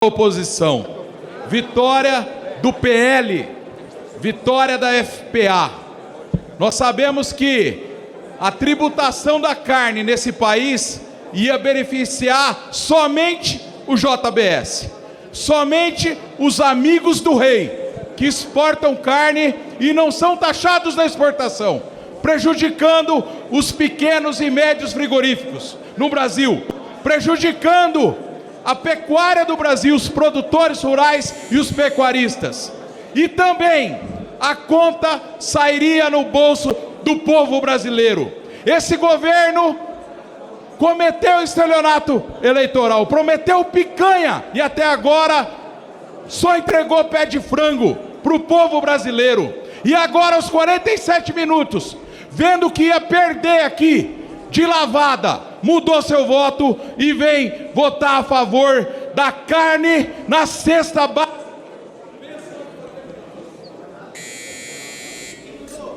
Oposição, vitória do PL, vitória da FPA. Nós sabemos que a tributação da carne nesse país ia beneficiar somente o JBS, somente os amigos do rei, que exportam carne e não são taxados na exportação, prejudicando os pequenos e médios frigoríficos no Brasil, prejudicando a pecuária do Brasil, os produtores rurais e os pecuaristas. E também a conta sairia no bolso do povo brasileiro. Esse governo cometeu estelionato eleitoral, prometeu picanha e até agora só entregou pé de frango para o povo brasileiro. E agora, aos 47 minutos, vendo que ia perder aqui de lavada, mudou seu voto e vem votar a favor da carne na cesta básica.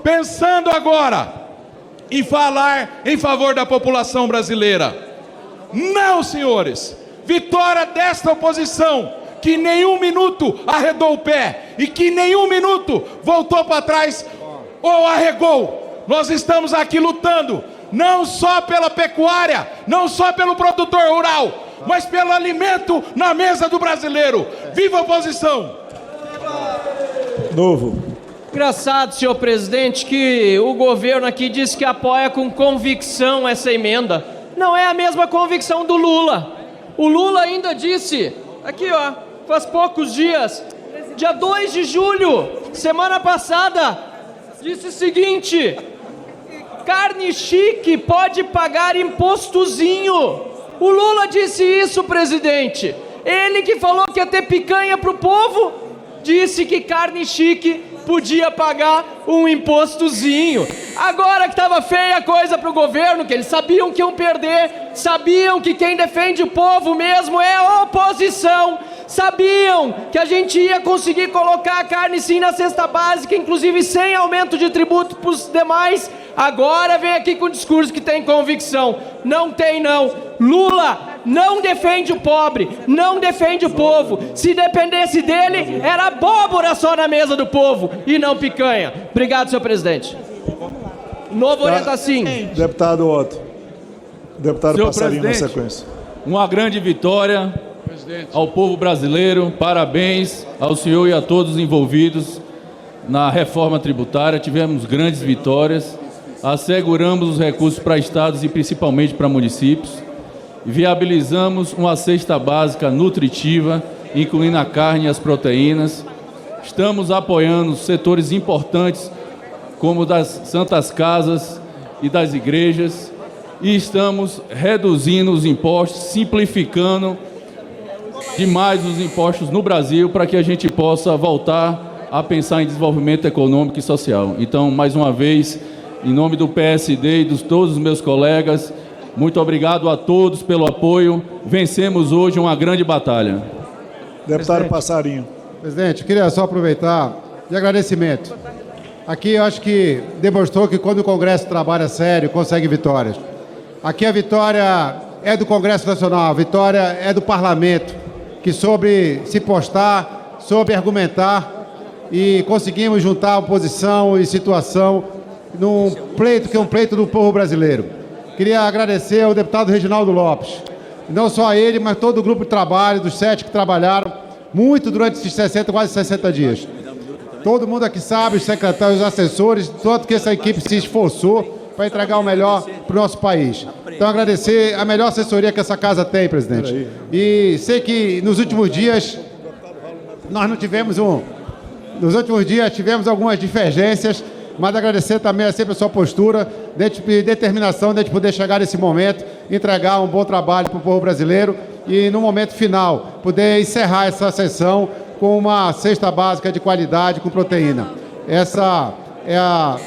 Pensando agora em falar em favor da população brasileira. Não, senhores, vitória desta oposição, que nenhum minuto arredou o pé e que nenhum minuto voltou para trás ou arregou. Nós estamos aqui lutando não só pela pecuária, não só pelo produtor rural, mas pelo alimento na mesa do brasileiro. Viva a oposição! Novo. Engraçado, senhor presidente, que o governo aqui diz que apoia com convicção essa emenda. Não é a mesma convicção do Lula. O Lula ainda disse, aqui ó, faz poucos dias, dia 2 de julho, semana passada, disse o seguinte: carne chique pode pagar impostozinho. O Lula disse isso, presidente. Ele que falou que ia ter picanha pro povo, disse que carne chique podia pagar um impostozinho. Agora que estava feia a coisa pro governo, que eles sabiam que iam perder, sabiam que quem defende o povo mesmo é a oposição, sabiam que a gente ia conseguir colocar a carne sim na cesta básica, inclusive sem aumento de tributo para os demais. Agora vem aqui com o discurso que tem convicção. Não tem não. Lula não defende o pobre, não defende o povo. Se dependesse dele, era abóbora só na mesa do povo e não picanha. Obrigado, senhor presidente. Novo orienta sim. Deputado Otto. Deputado Senhor Passarinho na presidente, sequência. uma grande vitória ao povo brasileiro. Parabéns ao senhor e a todos os envolvidos na reforma tributária. Tivemos grandes vitórias. Asseguramos os recursos para estados e principalmente para municípios. Viabilizamos uma cesta básica nutritiva, incluindo a carne e as proteínas. Estamos apoiando setores importantes, como das santas casas e das igrejas. E estamos reduzindo os impostos, simplificando demais os impostos no Brasil, para que a gente possa voltar a pensar em desenvolvimento econômico e social. Então, mais uma vez, em nome do PSD e de todos os meus colegas, muito obrigado a todos pelo apoio. Vencemos hoje uma grande batalha. Deputado Passarinho. Presidente, eu queria só aproveitar de agradecimento. Aqui eu acho que demonstrou que quando o Congresso trabalha sério, consegue vitórias. Aqui a vitória é do Congresso Nacional, a vitória é do Parlamento, que soube se postar, soube argumentar e conseguimos juntar a oposição e situação num pleito que é um pleito do povo brasileiro. Queria agradecer ao deputado Reginaldo Lopes, não só a ele, mas todo o grupo de trabalho, dos 7 que trabalharam muito durante esses 60, quase 60 dias. Todo mundo aqui sabe, os secretários, os assessores, tanto que essa equipe se esforçou para entregar o melhor para o nosso país. Então, agradecer a melhor assessoria que essa casa tem, presidente. E sei que nos últimos dias nós não tivemos Nos últimos dias tivemos algumas divergências, mas agradecer também sempre a sua postura, de determinação de poder chegar nesse momento, entregar um bom trabalho para o povo brasileiro e, no momento final, poder encerrar essa sessão com uma cesta básica de qualidade com proteína. Essa é a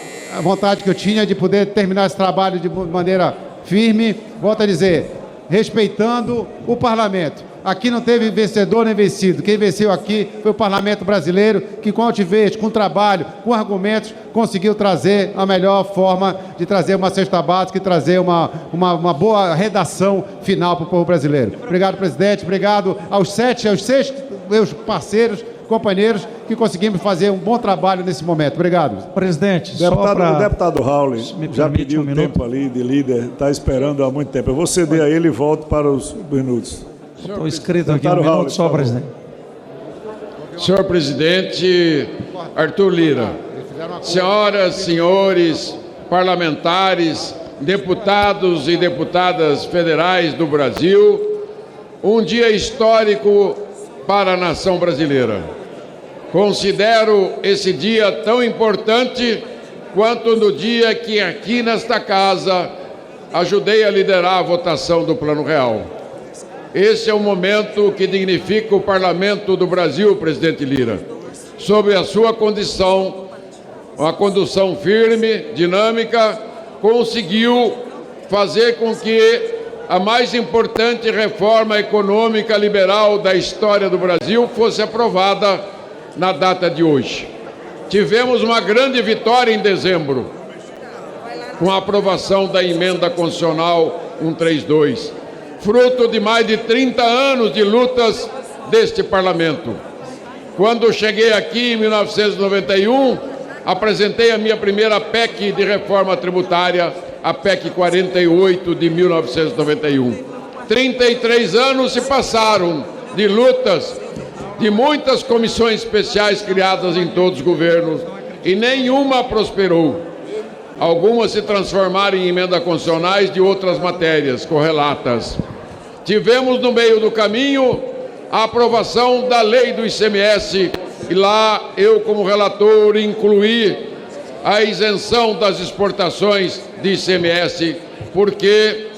vontade que eu tinha de poder terminar esse trabalho de maneira firme, volto a dizer, respeitando o parlamento. Aqui não teve vencedor nem vencido. Quem venceu aqui foi o parlamento brasileiro, que com altivez, com trabalho, com argumentos, conseguiu trazer a melhor forma de trazer uma cesta básica e trazer uma boa redação final para o povo brasileiro. Obrigado, presidente. Obrigado aos 6 meus parceiros, companheiros, que conseguimos fazer um bom trabalho nesse momento. Obrigado. Presidente, o deputado Raul já pediu um tempo ali de líder, está esperando há muito tempo. Eu vou ceder a ele e volto para os minutos. Estou inscrito aqui no minuto só, presidente. Senhor presidente Arthur Lira, senhoras, senhores parlamentares, deputados e deputadas federais do Brasil, um dia histórico para a nação brasileira. Considero esse dia tão importante quanto no dia que aqui nesta casa ajudei a liderar a votação do Plano Real. Esse é um momento que dignifica o Parlamento do Brasil, presidente Lira, sob a sua condição, uma condução firme, dinâmica, conseguiu fazer com que a mais importante reforma econômica liberal da história do Brasil fosse aprovada na data de hoje. Tivemos uma grande vitória em dezembro, com a aprovação da emenda constitucional 132, fruto de mais de 30 anos de lutas deste parlamento. Quando cheguei aqui em 1991, apresentei a minha primeira PEC de reforma tributária, a PEC 48 de 1991. 33 anos se passaram de lutas, de muitas comissões especiais criadas em todos os governos, e nenhuma prosperou. Algumas se transformaram em emendas constitucionais de outras matérias correlatas. Tivemos no meio do caminho a aprovação da lei do ICMS, e lá eu, como relator, incluí a isenção das exportações de ICMS, porque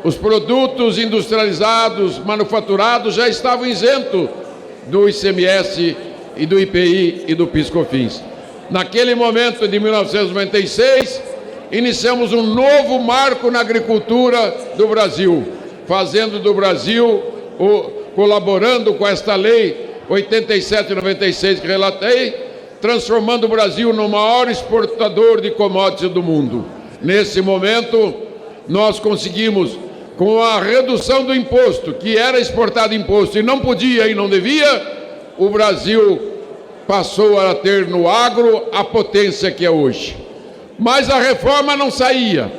os produtos industrializados, manufaturados, já estavam isentos do ICMS e do IPI e do PIS/COFINS. Naquele momento de 1996, iniciamos um novo marco na agricultura do Brasil, fazendo do Brasil, colaborando com esta lei 87/96 que relatei, transformando o Brasil no maior exportador de commodities do mundo. Nesse momento, nós conseguimos, com a redução do imposto, que era exportado imposto e não podia e não devia, o Brasil passou a ter no agro a potência que é hoje. Mas a reforma não saía.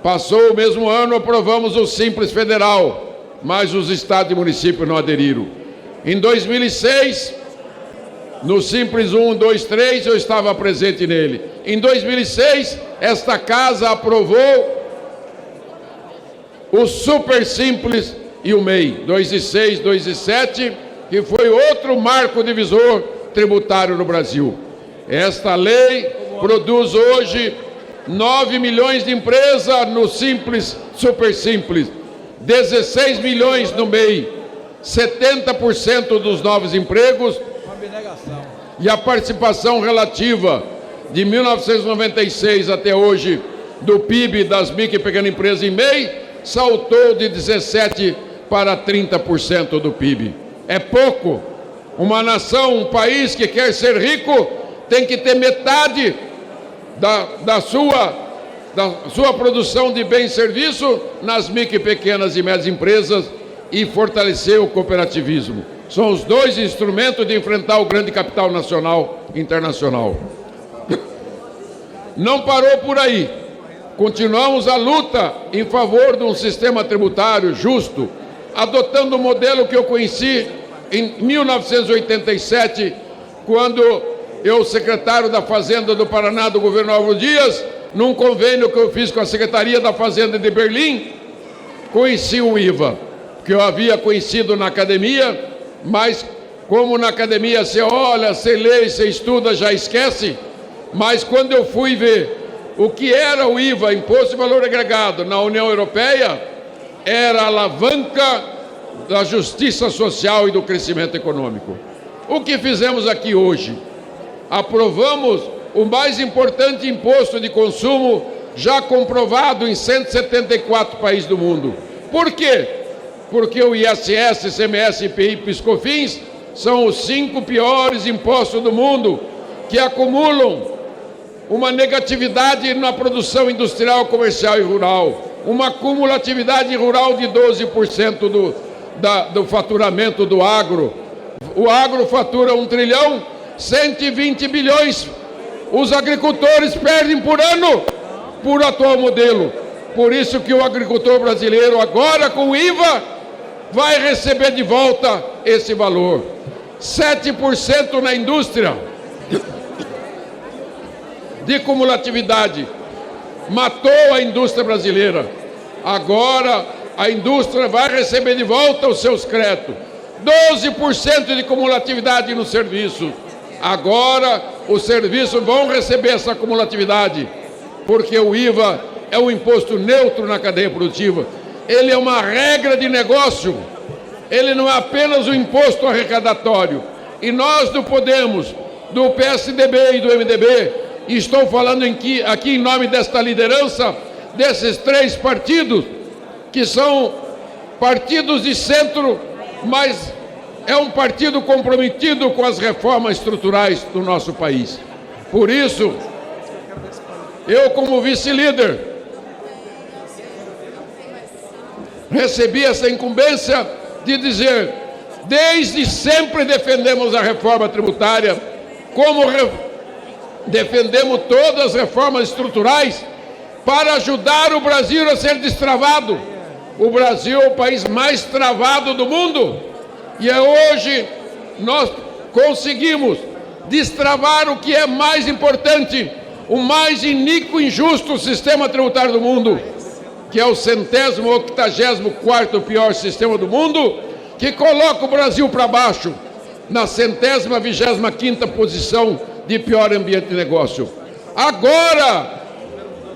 Passou o mesmo ano, aprovamos o Simples Federal, mas os estados e municípios não aderiram. Em 2006, no Simples 1, 2, 3, eu estava presente nele. Em 2006, esta casa aprovou o Super Simples e o MEI, 2 e 6, 2 e 7, que foi outro marco divisor tributário no Brasil. Esta lei produz hoje 9 milhões de empresas no Simples, Super Simples, 16 milhões no MEI, 70% dos novos empregos, e a participação relativa de 1996 até hoje do PIB das micro e pequenas empresas em MEI saltou de 17% para 30% do PIB. É pouco. Uma nação, um país que quer ser rico tem que ter metade da sua produção de bens e serviços nas micro e pequenas e médias empresas e fortalecer o cooperativismo. São os dois instrumentos de enfrentar o grande capital nacional e internacional. Não parou por aí. Continuamos a luta em favor de um sistema tributário justo, adotando o modelo que eu conheci em 1987, quando eu, secretário da Fazenda do Paraná, do governo Álvaro Dias, num convênio que eu fiz com a Secretaria da Fazenda de Berlim, conheci o IVA, que eu havia conhecido na academia, mas como na academia você olha, você lê, você estuda, já esquece. Mas quando eu fui ver o que era o IVA, Imposto de Valor Agregado, na União Europeia, era a alavanca da justiça social e do crescimento econômico. O que fizemos aqui hoje? Aprovamos o mais importante imposto de consumo já comprovado em 174 países do mundo. Por quê? porque o ISS, ICMS, IPI e PIS/COFINS são os 5 piores impostos do mundo, que acumulam uma negatividade na produção industrial, comercial e rural, uma cumulatividade rural de 12% do faturamento do agro. O agro fatura 1.120 bilhões. Os agricultores perdem por ano por atual modelo. Por isso que o agricultor brasileiro, agora com o IVA, vai receber de volta esse valor. 7% na indústria de cumulatividade. Matou a indústria brasileira. Agora a indústria vai receber de volta os seus créditos. 12% de cumulatividade no serviço. Agora os serviços vão receber essa cumulatividade, porque o IVA é um imposto neutro na cadeia produtiva. Ele é uma regra de negócio. Ele não é apenas um imposto arrecadatório. E nós do Podemos, do PSDB e do MDB, e estou falando aqui em nome desta liderança, desses 3 partidos, que são partidos de centro, mas é um partido comprometido com as reformas estruturais do nosso país. Por isso, eu, como vice-líder, recebi essa incumbência de dizer: desde sempre defendemos a reforma tributária, como defendemos todas as reformas estruturais para ajudar o Brasil a ser destravado. O Brasil é o país mais travado do mundo e hoje nós conseguimos destravar o que é mais importante, o mais iníquo e injusto sistema tributário do mundo, que é o 184º pior sistema do mundo, que coloca o Brasil para baixo, na 125ª posição de pior ambiente de negócio. Agora,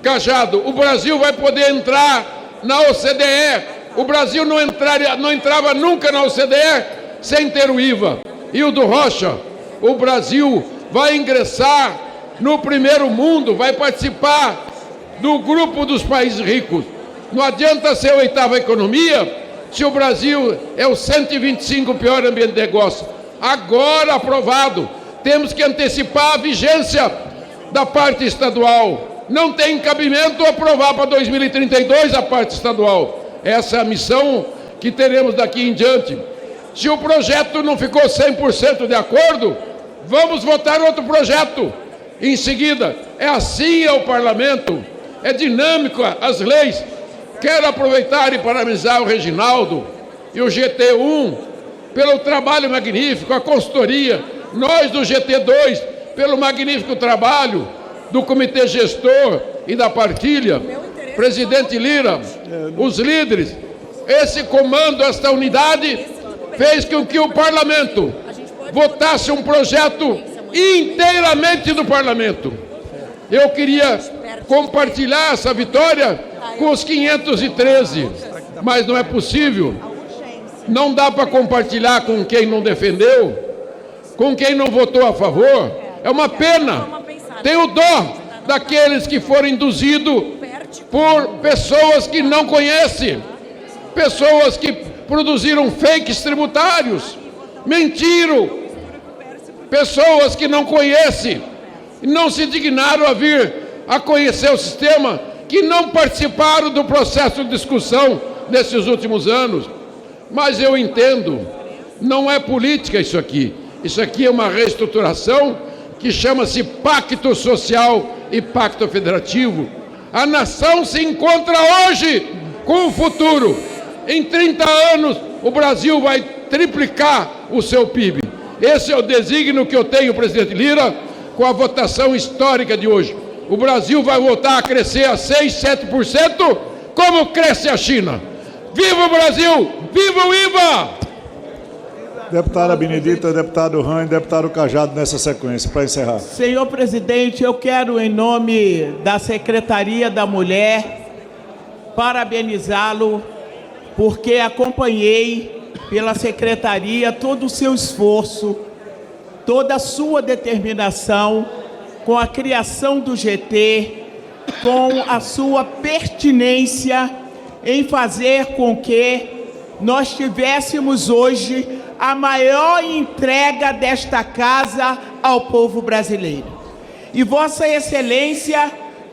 Cajado, o Brasil vai poder entrar na OCDE. O Brasil não entrava nunca na OCDE sem ter o IVA. E o do Rocha, o Brasil vai ingressar no primeiro mundo, vai participar do grupo dos países ricos. Não adianta ser a 8ª economia se o Brasil é o 125º pior ambiente de negócio. Agora aprovado, temos que antecipar a vigência da parte estadual. Não tem cabimento aprovar para 2032 a parte estadual. Essa é a missão que teremos daqui em diante. Se o projeto não ficou 100% de acordo, vamos votar outro projeto em seguida. É assim o parlamento, é dinâmico as leis. Quero aproveitar e parabenizar o Reginaldo e o GT1 pelo trabalho magnífico, a consultoria, nós do GT2 pelo magnífico trabalho do comitê gestor e da partilha, presidente Lira, os líderes. Esse comando, esta unidade, fez com que o parlamento votasse um projeto inteiramente do parlamento. Eu queria compartilhar essa vitória com os 513, mas não é possível. Não dá para compartilhar com quem não defendeu, com quem não votou a favor. É uma pena. Tenho dó daqueles que foram induzidos por pessoas que não conhecem, pessoas que produziram fakes tributários, mentiram, pessoas que não conhecem e não se dignaram a vir a conhecer o sistema, que não participaram do processo de discussão nesses últimos anos. Mas eu entendo, não é política isso aqui é uma reestruturação que chama-se Pacto Social e Pacto Federativo. A nação se encontra hoje com o futuro. Em 30 anos, o Brasil vai triplicar o seu PIB. Esse é o desígnio que eu tenho, presidente Lira, com a votação histórica de hoje. O Brasil vai voltar a crescer a 6, 7%, como cresce a China. Viva o Brasil! Viva o IVA! Deputada Benedita, deputado Rães, deputado Cajado nessa sequência, para encerrar. Senhor presidente, eu quero, em nome da Secretaria da Mulher, parabenizá-lo, porque acompanhei pela Secretaria todo o seu esforço, toda a sua determinação com a criação do GT, com a sua pertinência em fazer com que nós tivéssemos hoje a maior entrega desta casa ao povo brasileiro. E Vossa Excelência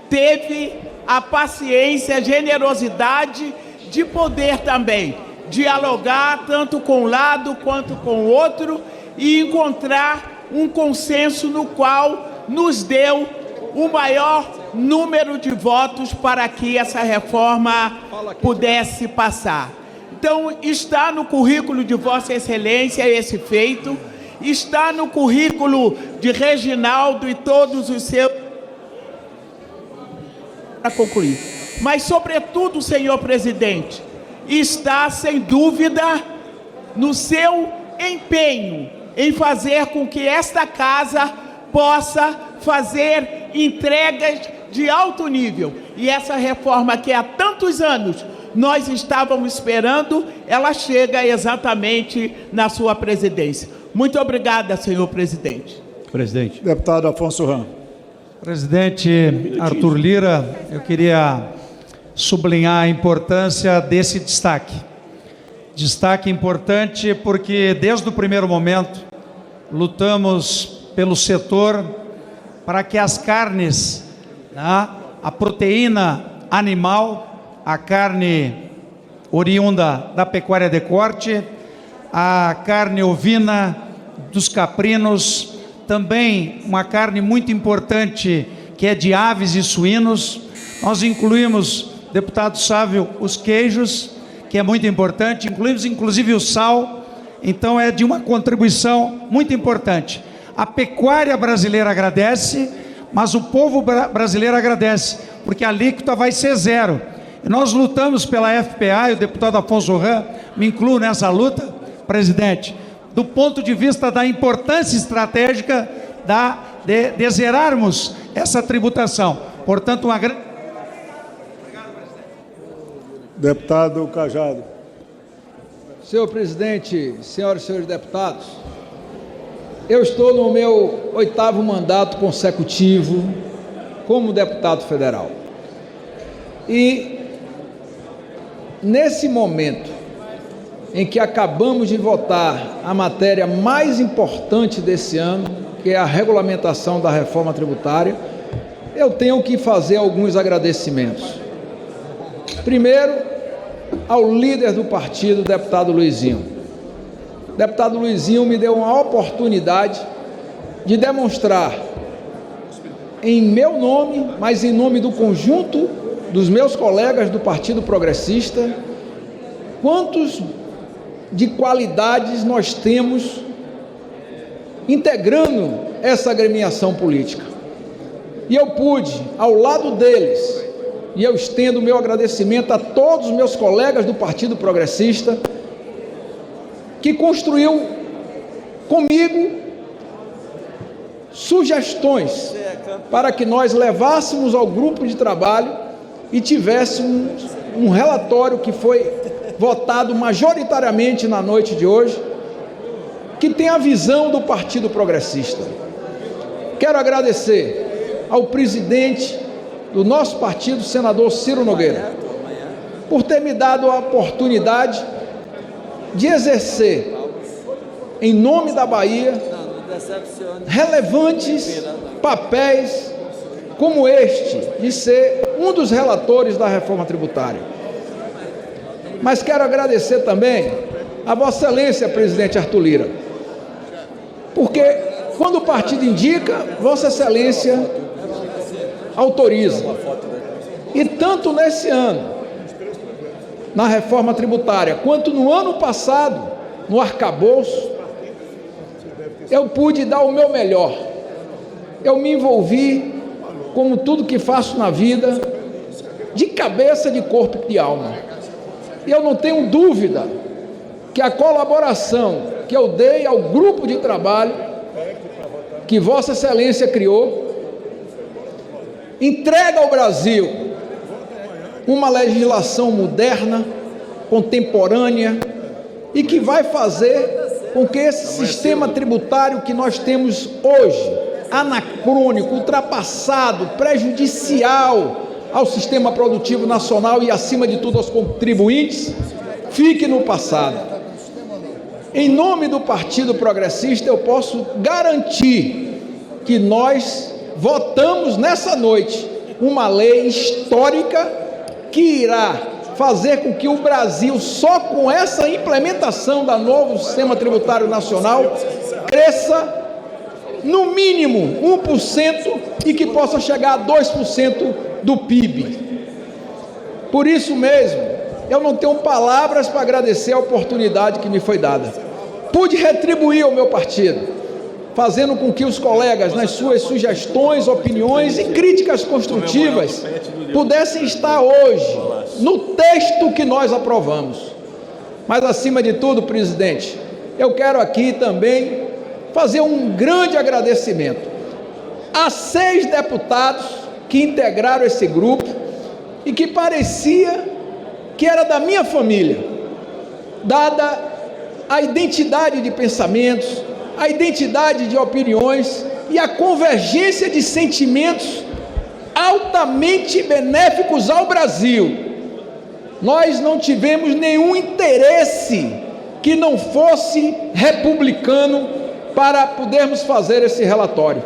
teve a paciência, a generosidade de poder também dialogar tanto com um lado quanto com o outro e encontrar um consenso no qual nos deu o maior número de votos para que essa reforma pudesse passar. Então, está no currículo de Vossa Excelência esse feito, está no currículo de Reginaldo e todos os seus... Para concluir. Mas, sobretudo, senhor presidente, está, sem dúvida, no seu empenho em fazer com que esta casa possa fazer entregas de alto nível. E essa reforma que há tantos anos nós estávamos esperando, ela chega exatamente na sua presidência. Muito obrigada, senhor presidente. Presidente. Deputado Afonso Ram. Presidente Arthur Lira, eu queria sublinhar a importância desse destaque. Destaque importante porque desde o primeiro momento lutamos pelo setor para que as carnes, a proteína animal, a carne oriunda da pecuária de corte, a carne ovina dos caprinos, também uma carne muito importante que é de aves e suínos. Nós incluímos, deputado Sávio, os queijos, que é muito importante, incluímos inclusive o sal, então é de uma contribuição muito importante. A pecuária brasileira agradece, mas o povo brasileiro agradece, porque a alíquota vai ser zero. E nós lutamos pela FPA, e o deputado Afonso Ram me inclui nessa luta, presidente, do ponto de vista da importância estratégica de zerarmos essa tributação. Portanto, uma grande... Deputado Cajado. Senhor presidente, senhoras e senhores deputados, eu estou no meu 8º mandato consecutivo como deputado federal. E nesse momento em que acabamos de votar a matéria mais importante desse ano, que é a regulamentação da reforma tributária, eu tenho que fazer alguns agradecimentos. Primeiro, ao líder do partido, deputado Luizinho. O deputado Luizinho me deu uma oportunidade de demonstrar, em meu nome, mas em nome do conjunto dos meus colegas do Partido Progressista, quantos de qualidades nós temos integrando essa agremiação política. E eu pude, ao lado deles, e eu estendo o meu agradecimento a todos os meus colegas do Partido Progressista, que construiu comigo sugestões para que nós levássemos ao grupo de trabalho e tivéssemos um relatório que foi votado majoritariamente na noite de hoje, que tem a visão do Partido Progressista. Quero agradecer ao presidente do nosso partido, senador Ciro Nogueira, por ter me dado a oportunidade de exercer, em nome da Bahia, relevantes papéis como este, de ser um dos relatores da reforma tributária. Mas quero agradecer também a Vossa Excelência, presidente Arthur Lira, porque quando o partido indica, Vossa Excelência autoriza. E tanto nesse ano, na reforma tributária, quanto no ano passado, no arcabouço, eu pude dar o meu melhor. Eu me envolvi, como tudo que faço na vida, de cabeça, de corpo e de alma. E eu não tenho dúvida que a colaboração que eu dei ao grupo de trabalho que Vossa Excelência criou entrega ao Brasil uma legislação moderna, contemporânea e que vai fazer com que esse sistema tributário que nós temos hoje, anacrônico, ultrapassado, prejudicial ao sistema produtivo nacional e, acima de tudo, aos contribuintes, fique no passado. Em nome do Partido Progressista, eu posso garantir que nós votamos nessa noite uma lei histórica que irá fazer com que o Brasil, só com essa implementação do novo sistema tributário nacional, cresça no mínimo 1% e que possa chegar a 2% do PIB. Por isso mesmo, eu não tenho palavras para agradecer a oportunidade que me foi dada. Pude retribuir ao meu partido, fazendo com que os colegas, nas suas sugestões, opiniões e críticas construtivas, pudessem estar hoje no texto que nós aprovamos. Mas, acima de tudo, presidente, eu quero aqui também fazer um grande agradecimento a 6 deputados que integraram esse grupo e que parecia que era da minha família, dada a identidade de pensamentos, a identidade de opiniões e a convergência de sentimentos altamente benéficos ao Brasil. Nós não tivemos nenhum interesse que não fosse republicano para podermos fazer esse relatório.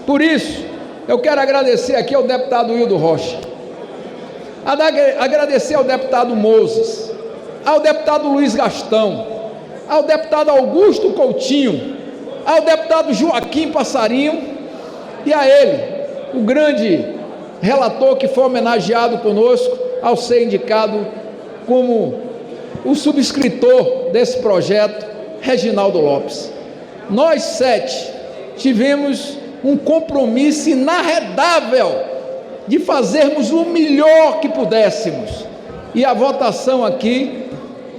Por isso, eu quero agradecer aqui ao deputado Hildo Rocha, agradecer ao deputado Moses, ao deputado Luiz Gastão, ao deputado Augusto Coutinho, ao deputado Joaquim Passarinho e a ele, o grande relator que foi homenageado conosco ao ser indicado como o subscritor desse projeto, Reginaldo Lopes. Nós 7 tivemos um compromisso inarredável de fazermos o melhor que pudéssemos. E a votação aqui,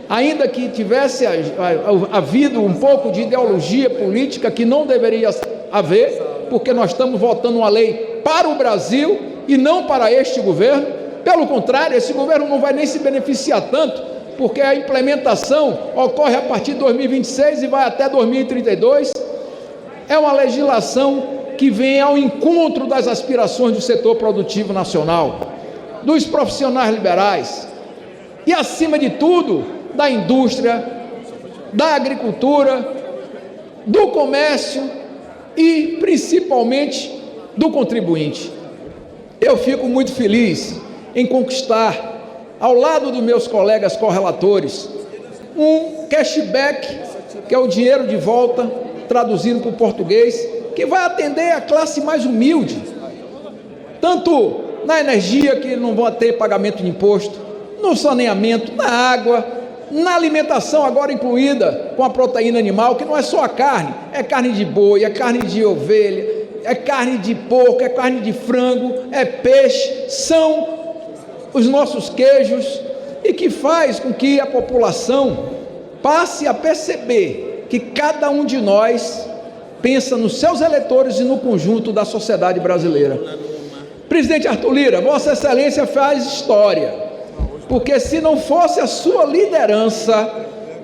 ainda que tivesse havido um pouco de ideologia política que não deveria haver, porque nós estamos votando uma lei para o Brasil e não para este governo. Pelo contrário, esse governo não vai nem se beneficiar tanto, porque a implementação ocorre a partir de 2026 e vai até 2032. É uma legislação que vem ao encontro das aspirações do setor produtivo nacional, dos profissionais liberais e, acima de tudo, da indústria, da agricultura, do comércio e, principalmente, do contribuinte. Eu fico muito feliz em conquistar, ao lado dos meus colegas correlatores, um cashback, que é o dinheiro de volta, traduzindo para o português, que vai atender a classe mais humilde, tanto na energia, que não vão ter pagamento de imposto, no saneamento, na água, na alimentação, agora incluída com a proteína animal, que não é só a carne, é carne de boi, é carne de ovelha, é carne de porco, é carne de frango, é peixe, são os nossos queijos, e que faz com que a população passe a perceber que cada um de nós pensa nos seus eleitores e no conjunto da sociedade brasileira. Presidente Arthur Lira, Vossa Excelência faz história, porque se não fosse a sua liderança,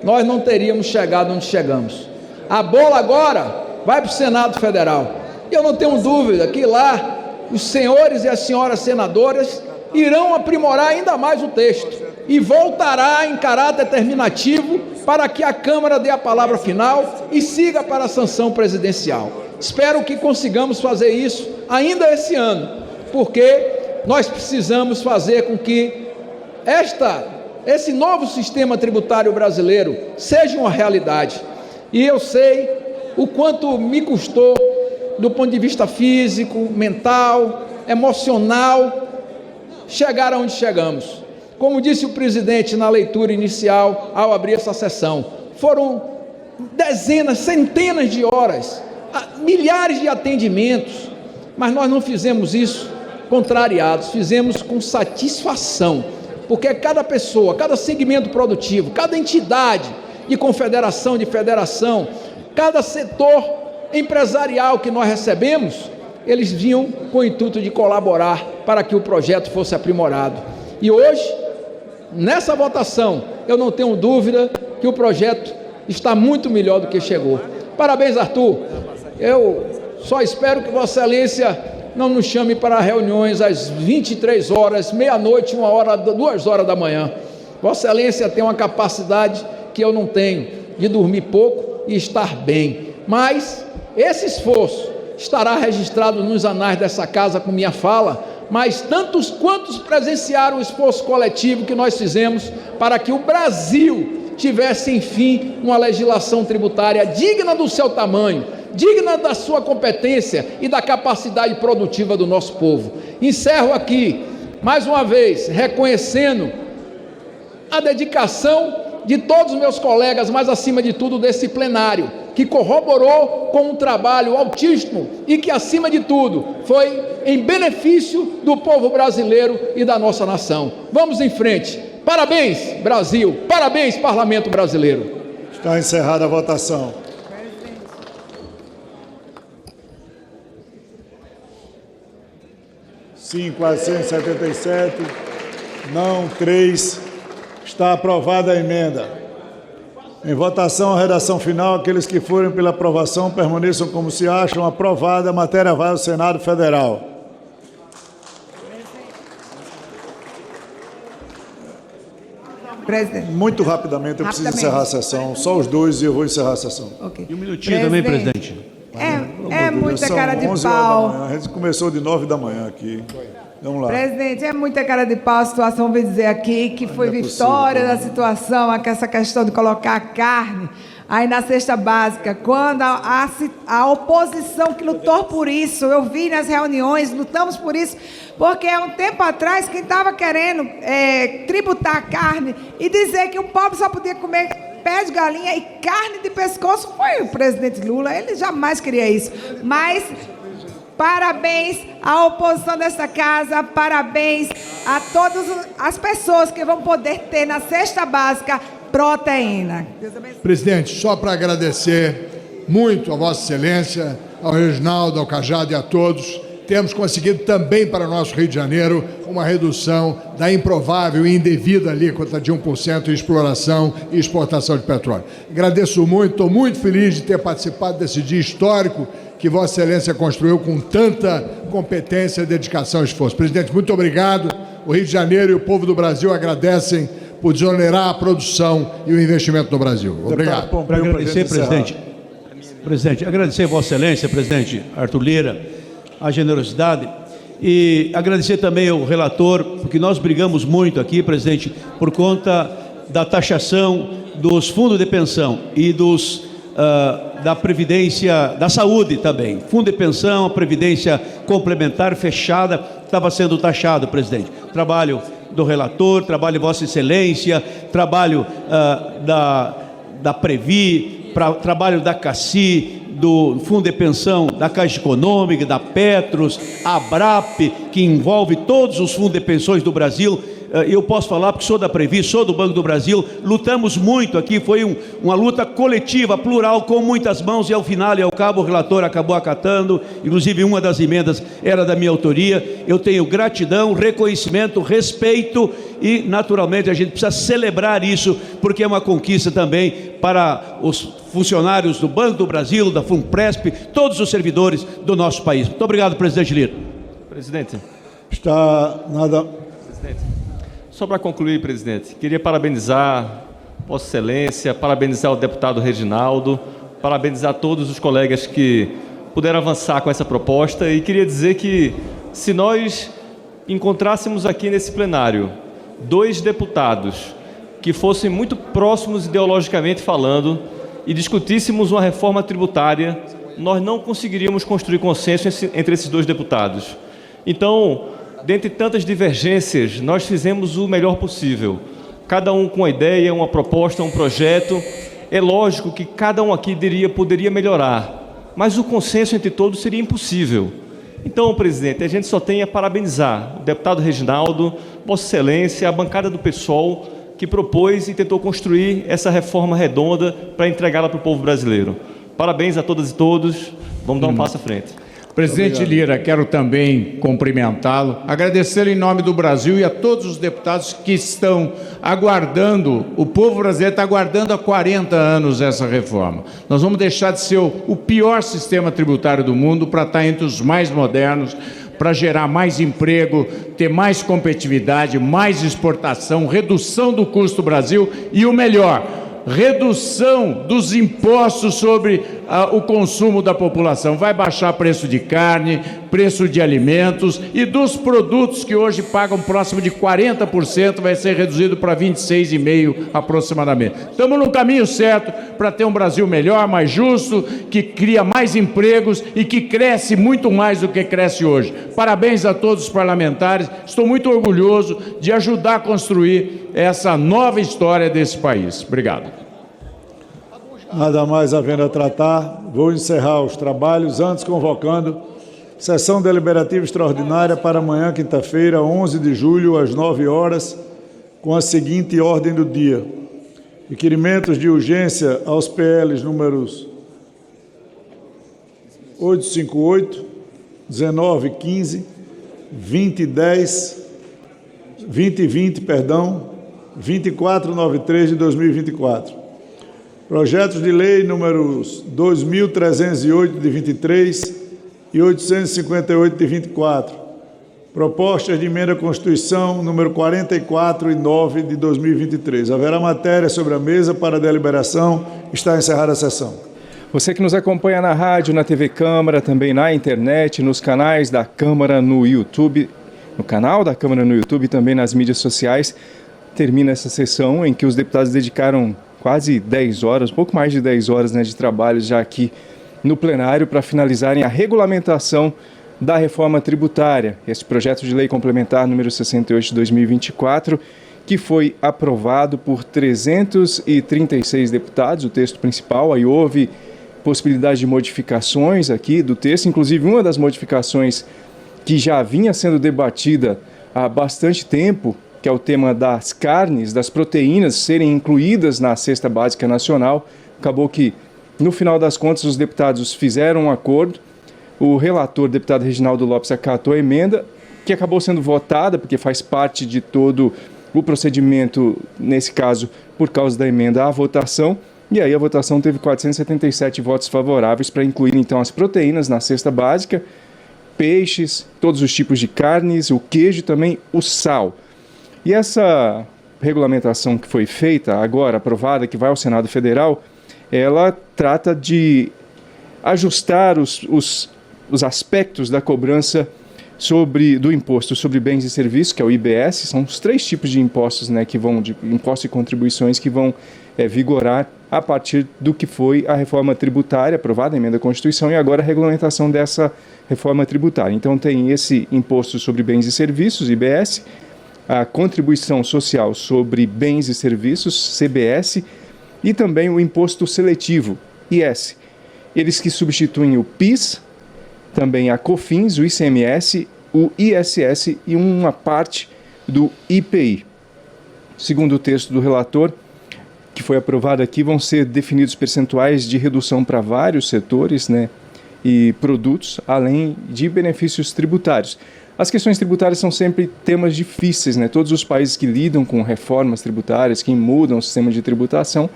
nós não teríamos chegado onde chegamos. A bola agora vai para o Senado Federal. E eu não tenho dúvida que lá os senhores e as senhoras senadoras irão aprimorar ainda mais o texto e voltará em caráter terminativo para que a Câmara dê a palavra final e siga para a sanção presidencial. Espero que consigamos fazer isso ainda esse ano, porque nós precisamos fazer com que esse novo sistema tributário brasileiro seja uma realidade. E eu sei o quanto me custou, do ponto de vista físico, mental, emocional, chegar aonde chegamos. Como disse o presidente na leitura inicial, ao abrir essa sessão, foram dezenas, centenas de horas, milhares de atendimentos, mas nós não fizemos isso contrariados, fizemos com satisfação, porque cada pessoa, cada segmento produtivo, cada entidade de confederação, de federação, cada setor empresarial que nós recebemos, eles vinham com o intuito de colaborar para que o projeto fosse aprimorado. E hoje, nessa votação, eu não tenho dúvida que o projeto está muito melhor do que chegou. Parabéns, Arthur. Eu só espero que Vossa Excelência não nos chame para reuniões às 23 horas, meia-noite, 1 hora, 2 horas da manhã, Vossa Excelência tem uma capacidade que eu não tenho, de dormir pouco e estar bem. Mas esse esforço estará registrado nos anais dessa casa com minha fala, mas tantos quantos presenciaram o esforço coletivo que nós fizemos para que o Brasil tivesse, enfim, uma legislação tributária digna do seu tamanho, digna da sua competência e da capacidade produtiva do nosso povo. Encerro aqui, mais uma vez, reconhecendo a dedicação de todos os meus colegas, mas acima de tudo desse plenário, que corroborou com um trabalho altíssimo e que, acima de tudo, foi em benefício do povo brasileiro e da nossa nação. Vamos em frente. Parabéns, Brasil. Parabéns, Parlamento Brasileiro. Está encerrada a votação. Sim, 477. Não, 3. Está aprovada a emenda. Em votação, a redação final. Aqueles que forem pela aprovação permaneçam como se acham. Aprovada, a matéria vai ao Senado Federal. Presidente. Muito rapidamente, eu preciso encerrar a sessão. Só os dois e eu vou encerrar a sessão. Okay. E um minutinho também, presidente. É muita cara de pau. A gente começou de 9 da manhã aqui. Vamos lá. Presidente, é muita cara de pau a situação, vou dizer aqui, que foi vitória da situação, essa questão de colocar a carne aí na cesta básica, quando a oposição que lutou por isso, eu vi nas reuniões, lutamos por isso, porque há um tempo atrás, quem estava querendo tributar a carne e dizer que o pobre só podia comer pé de galinha e carne de pescoço, foi o presidente Lula, ele jamais queria isso, mas... Parabéns à oposição desta casa, parabéns a todas as pessoas que vão poder ter na cesta básica proteína. Presidente, só para agradecer muito a Vossa Excelência, ao Reginaldo, ao Cajado e a todos, temos conseguido também para o nosso Rio de Janeiro uma redução da improvável e indevida alíquota de 1% em exploração e exportação de petróleo. Agradeço muito, estou muito feliz de ter participado desse dia histórico que Vossa Excelência construiu com tanta competência, dedicação e esforço. Presidente, muito obrigado. O Rio de Janeiro e o povo do Brasil agradecem por desonerar a produção e o investimento no Brasil. Obrigado. Para agradecer, presidente, agradecer a Vossa Excelência, presidente Arthur Lira, a generosidade e agradecer também ao relator, porque nós brigamos muito aqui, presidente, por conta da taxação dos fundos de pensão e da Previdência, da Saúde também. Fundo de pensão, a Previdência complementar fechada, estava sendo taxado, presidente. Trabalho do relator, trabalho de Vossa Excelência, trabalho da Previ, trabalho da CACI, do Fundo de Pensão da Caixa Econômica, da Petros, a Abrap, que envolve todos os fundos de pensões do Brasil. Eu posso falar porque sou da Previ, sou do Banco do Brasil, lutamos muito aqui, foi uma luta coletiva, plural, com muitas mãos, e ao final e ao cabo o relator acabou acatando, inclusive uma das emendas era da minha autoria. Eu tenho gratidão, reconhecimento, respeito e naturalmente a gente precisa celebrar isso, porque é uma conquista também para os funcionários do Banco do Brasil, da Funpresp, todos os servidores do nosso país. Muito obrigado, presidente Lira. Presidente. Está nada... Presidente. Só para concluir, presidente, queria parabenizar Vossa Excelência, parabenizar o deputado Reginaldo, parabenizar todos os colegas que puderam avançar com essa proposta e queria dizer que se nós encontrássemos aqui nesse plenário 2 deputados que fossem muito próximos ideologicamente falando e discutíssemos uma reforma tributária, nós não conseguiríamos construir consenso entre esses 2 deputados. Então, dentre tantas divergências, nós fizemos o melhor possível. Cada um com uma ideia, uma proposta, um projeto. É lógico que cada um aqui poderia melhorar, mas o consenso entre todos seria impossível. Então, presidente, a gente só tem a parabenizar o deputado Reginaldo, Vossa Excelência, a bancada do PSOL, que propôs e tentou construir essa reforma redonda para entregá-la para o povo brasileiro. Parabéns a todas e todos. Vamos dar um passo à frente. Presidente Lira, quero também cumprimentá-lo, agradecer em nome do Brasil e a todos os deputados que estão aguardando, o povo brasileiro está aguardando há 40 anos essa reforma. Nós vamos deixar de ser o pior sistema tributário do mundo para estar entre os mais modernos, para gerar mais emprego, ter mais competitividade, mais exportação, redução do custo do Brasil e o melhor, redução dos impostos sobre o consumo da população. Vai baixar preço de carne, preço de alimentos e dos produtos que hoje pagam próximo de 40%, vai ser reduzido para 26,5% aproximadamente. Estamos no caminho certo para ter um Brasil melhor, mais justo, que cria mais empregos e que cresce muito mais do que cresce hoje. Parabéns a todos os parlamentares, estou muito orgulhoso de ajudar a construir essa nova história desse país. Obrigado. Nada mais havendo a tratar, vou encerrar os trabalhos, antes convocando sessão deliberativa extraordinária para amanhã, quinta-feira, 11 de julho, às 9 horas, com a seguinte ordem do dia. Requerimentos de urgência aos PLs números 858, 1915, 2010, 2020, 2493 de 2024. Projetos de lei números 2.308 de 23 e 858 de 24. Propostas de emenda à Constituição número 44 e 9 de 2023. Haverá matéria sobre a mesa para deliberação. Está encerrada a sessão. Você que nos acompanha na rádio, na TV Câmara, também na internet, nos canais da Câmara no YouTube, no canal da Câmara no YouTube e também nas mídias sociais, termina essa sessão em que os deputados dedicaram quase 10 horas, um pouco mais de 10 horas, né, de trabalho já aqui no plenário para finalizarem a regulamentação da reforma tributária, esse projeto de lei complementar número 68 de 2024, que foi aprovado por 336 deputados, o texto principal. Aí houve possibilidade de modificações aqui do texto, inclusive uma das modificações que já vinha sendo debatida há bastante tempo, que é o tema das carnes, das proteínas serem incluídas na Cesta Básica Nacional. Acabou que, no final das contas, os deputados fizeram um acordo. O relator, deputado Reginaldo Lopes, acatou a emenda, que acabou sendo votada, porque faz parte de todo o procedimento, nesse caso, por causa da emenda à votação. E aí a votação teve 477 votos favoráveis para incluir, então, as proteínas na Cesta Básica, peixes, todos os tipos de carnes, o queijo e também o sal. E essa regulamentação que foi feita agora, aprovada, que vai ao Senado Federal, ela trata de ajustar os aspectos da cobrança do imposto sobre bens e serviços, que é o IBS. São os 3 tipos de impostos, né, de impostos e contribuições que vão vigorar a partir do que foi a reforma tributária aprovada, a emenda à Constituição, e agora a regulamentação dessa reforma tributária. Então tem esse imposto sobre bens e serviços, IBS, a contribuição social sobre bens e serviços, CBS, e também o imposto seletivo, IS. Eles que substituem o PIS, também a COFINS, o ICMS, o ISS e uma parte do IPI. Segundo o texto do relator, que foi aprovado aqui, vão ser definidos percentuais de redução para vários setores, né, e produtos, além de benefícios tributários. As questões tributárias são sempre temas difíceis, né? Todos os países que lidam com reformas tributárias, que mudam o sistema de tributação,